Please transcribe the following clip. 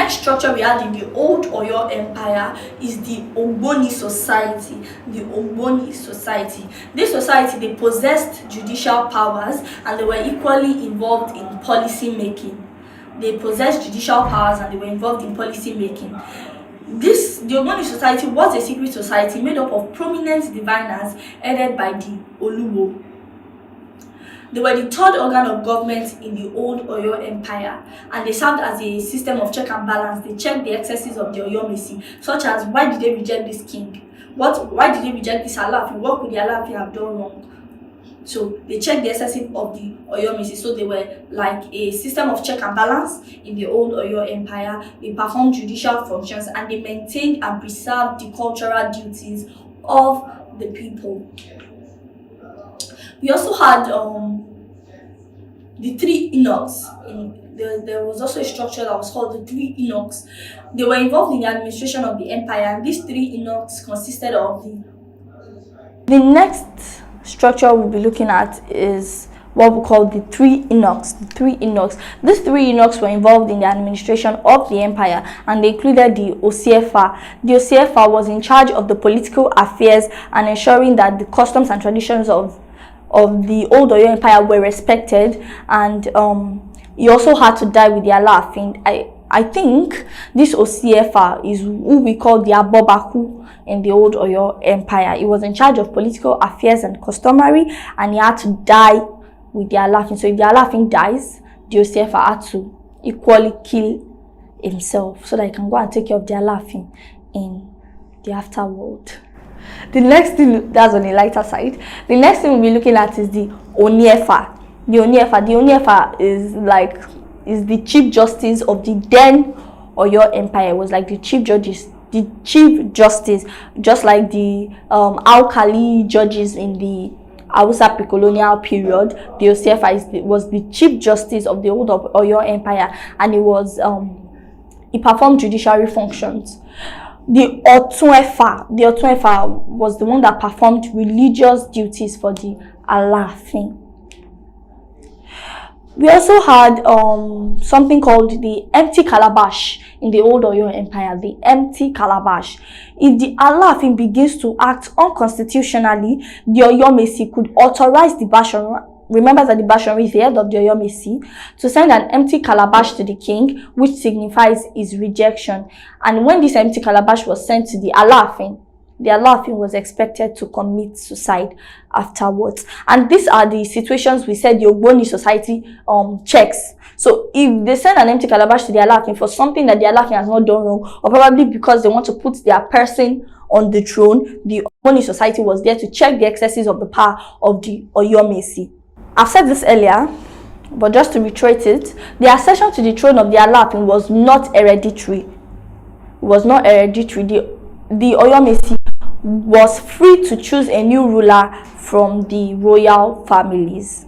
next structure we had in the old Oyo Empire is the Ogboni Society. The Ogboni Society. This society, they possessed judicial powers and they were equally involved in policy making. They possessed judicial powers and they were involved in policy making. The Ogboni Society was a secret society made up of prominent diviners headed by the Oluwo. They were the third organ of government in the old Oyo Empire, and they served as a system of check and balance. They checked the excesses of the Oyomesi, such as why did they reject this king? Why did they reject this Alaafin? What could the Alaafin have done wrong? So they checked the excesses of the Oyomesi. So they were like a system of check and balance in the old Oyo Empire. They performed judicial functions and they maintained and preserved the cultural duties of the people. We also had the three eunuchs. There was also a structure that was called the three eunuchs. They were involved in the administration of the empire, and these three eunuchs consisted of the next structure we'll be looking at is what we call the three eunuchs. The three eunuchs. These three eunuchs were involved in the administration of the empire, and they included the Osiefa. The Osiefa was in charge of the political affairs and ensuring that the customs and traditions of the old Oyo Empire were respected, and he also had to die with the Alaafin. I think this Osiefa is who we call the Abobaku in the old Oyo Empire. He was in charge of political affairs and customary, and he had to die with the Alaafin. So if the Alaafin dies, the Osiefa had to equally kill himself so that he can go and take care of the Alaafin in the afterworld. The next thing, that's on the lighter side, the next thing we'll be looking at is the Oniefa. The Oniefa is the chief justice of the then Oyo Empire. It was like the chief justice, just like the alkali judges in the Hausa pre-colonial period. The Osiefa was the chief justice of the old Oyo Empire, and he performed judiciary functions. The Otuefa was the one that performed religious duties for the Alaafin. We also had something called the empty calabash in the old Oyo Empire. The empty calabash. If the Alaafin begins to act unconstitutionally, the Oyomesi could authorize the Basharu. Remember that the Basharu is the head of the Oyomesi, to send an empty calabash to the king, which signifies his rejection. And when this empty calabash was sent to the Alaafin was expected to commit suicide afterwards. And these are the situations we said the Ogboni Society checks. So if they send an empty calabash to the Alaafin for something that the Alaafin has not done wrong, or probably because they want to put their person on the throne, the Ogboni Society was there to check the excesses of the power of the Oyomesi. I've said this earlier, but just to reiterate it, the accession to the throne of the Alaafin was not hereditary. It was not hereditary. The Oyomesi was free to choose a new ruler from the royal families.